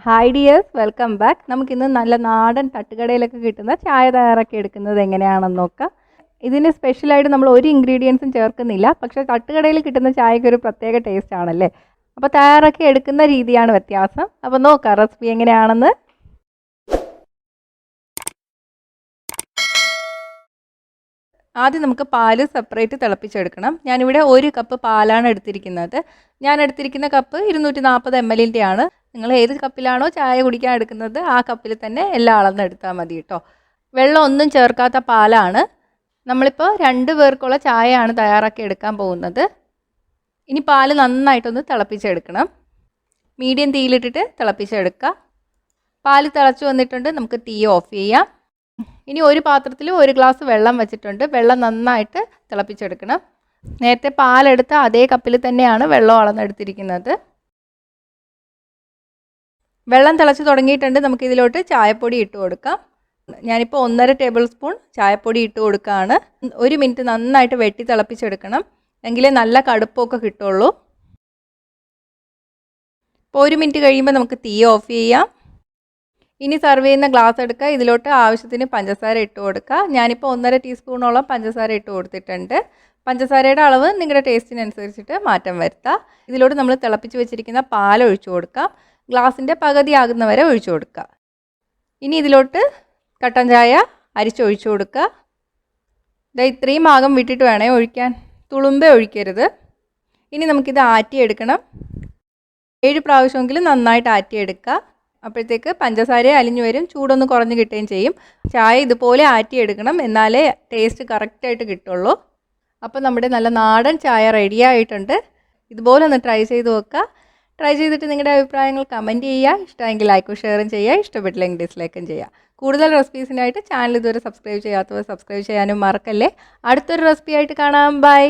Hi dears, welcome back. നമുക്കിന്ന് നല്ല നാടൻ തട്ടുകടയിലൊക്കെ കിട്ടുന്ന ചായ തയ്യാറാക്കി എടുക്കുന്നത് എങ്ങനെയാണെന്ന് നോക്കാം. ഇതിന് സ്പെഷ്യലായിട്ട് നമ്മൾ ഒരു ഇൻഗ്രീഡിയൻസും ചേർക്കുന്നില്ല, പക്ഷേ തട്ടുകടയിൽ കിട്ടുന്ന ചായക്ക് ഒരു പ്രത്യേക ടേസ്റ്റ് ആണല്ലേ. അപ്പോൾ തയ്യാറാക്കി എടുക്കുന്ന രീതിയാണ് വ്യത്യാസം. അപ്പോൾ നോക്കാം റെസിപ്പി എങ്ങനെയാണെന്ന്. ആദ്യം നമുക്ക് പാല് സെപ്പറേറ്റ് തിളപ്പിച്ചെടുക്കണം. ഞാനിവിടെ 1 കപ്പ് പാലാണ് എടുത്തിരിക്കുന്നത്. ഞാൻ എടുത്തിരിക്കുന്ന കപ്പ് 240 ml ആണ്. നിങ്ങൾ ഏത് കപ്പിലാണോ ചായ കുടിക്കാൻ എടുക്കുന്നത് ആ കപ്പിൽ തന്നെ എല്ലാം അളന്നെടുത്താൽ മതി കേട്ടോ. വെള്ളം ഒന്നും ചേർക്കാത്ത പാലാണ്. നമ്മളിപ്പോൾ 2 പേർക്കുള്ള ചായയാണ് തയ്യാറാക്കി എടുക്കാൻ പോകുന്നത്. ഇനി പാല് നന്നായിട്ടൊന്ന് തിളപ്പിച്ചെടുക്കണം. മീഡിയം തീയിലിട്ടിട്ട് തിളപ്പിച്ചെടുക്കുക. പാല് തിളച്ച് വന്നിട്ടുണ്ട്, നമുക്ക് തീ ഓഫ് ചെയ്യാം. ഇനി ഒരു പാത്രത്തിൽ 1 ഗ്ലാസ് വെള്ളം വെച്ചിട്ടുണ്ട്. വെള്ളം നന്നായിട്ട് തിളപ്പിച്ചെടുക്കണം. നേരത്തെ പാലെടുത്ത അതേ കപ്പിൽ തന്നെയാണ് വെള്ളം അളന്നെടുത്തിരിക്കുന്നത്. വെള്ളം തിളച്ച് തുടങ്ങിയിട്ടുണ്ട്. നമുക്കിതിലോട്ട് ചായപ്പൊടി ഇട്ട് കൊടുക്കാം. ഞാനിപ്പോൾ 1.5 ടേബിൾ സ്പൂൺ ചായപ്പൊടി ഇട്ട് കൊടുക്കുകയാണ്. 1 മിനിറ്റ് നന്നായിട്ട് വെട്ടി തിളപ്പിച്ചെടുക്കണം, എങ്കിലേ നല്ല കടുപ്പമൊക്കെ കിട്ടുള്ളൂ. ഇപ്പോൾ 1 മിനിറ്റ് കഴിയുമ്പോൾ നമുക്ക് തീ ഓഫ് ചെയ്യാം. ഇനി സെർവ് ചെയ്യുന്ന ഗ്ലാസ് എടുക്കുക. ഇതിലോട്ട് ആവശ്യത്തിന് പഞ്ചസാര ഇട്ട് കൊടുക്കുക. ഞാനിപ്പോൾ 1.5 ടീസ്പൂണോളം പഞ്ചസാര ഇട്ട് കൊടുത്തിട്ടുണ്ട്. പഞ്ചസാരയുടെ അളവ് നിങ്ങളുടെ ടേസ്റ്റിനനുസരിച്ചിട്ട് മാറ്റം വരുത്താം. ഇതിലോട്ട് നമ്മൾ തിളപ്പിച്ച് വെച്ചിരിക്കുന്ന പാൽ ഒഴിച്ചു കൊടുക്കാം. ഗ്ലാസിൻ്റെ പകുതി ആകുന്നവരെ ഒഴിച്ചു കൊടുക്കുക. ഇനി ഇതിലോട്ട് കട്ടൻ ചായ അരിച്ചൊഴിച്ചു കൊടുക്കുക. ഇത്രയും ഭാഗം വിട്ടിട്ട് വേണേ ഒഴിക്കാൻ, തുളുമ്പേ ഒഴിക്കരുത്. ഇനി നമുക്കിത് ആറ്റിയെടുക്കണം. 7 പ്രാവശ്യമെങ്കിലും നന്നായിട്ട് ആറ്റിയെടുക്കുക. അപ്പോഴത്തേക്ക് പഞ്ചസാര അലിഞ്ഞു വരും, ചൂടൊന്ന് കുറഞ്ഞ് കിട്ടുകയും ചെയ്യും. ചായ ഇതുപോലെ ആറ്റിയെടുക്കണം, എന്നാലേ ടേസ്റ്റ് കറക്റ്റായിട്ട് കിട്ടുള്ളൂ. അപ്പോൾ നമ്മുടെ നല്ല നാടൻ ചായ റെഡി ആയിട്ടുണ്ട്. ഇതുപോലെ ഒന്ന് ട്രൈ ചെയ്ത് നോക്കുക. ട്രൈ ചെയ്തിട്ട് നിങ്ങളുടെ അഭിപ്രായങ്ങൾ കമൻറ്റ് ചെയ്യുക. ഇഷ്ടമെങ്കിൽ ലൈക്കും ഷെയറും ചെയ്യുക, ഇഷ്ടപ്പെട്ടില്ലെങ്കിൽ ഡിസ്ലൈക്കും ചെയ്യുക. കൂടുതൽ റെസിപ്പീസിനായിട്ട് ചാനൽ ഇതുവരെ സബ്സ്ക്രൈബ് ചെയ്യാത്തവർ സബ്സ്ക്രൈബ് ചെയ്യാനും മറക്കല്ലേ. അടുത്തൊരു റെസിപ്പി ആയിട്ട് കാണാം. ബൈ.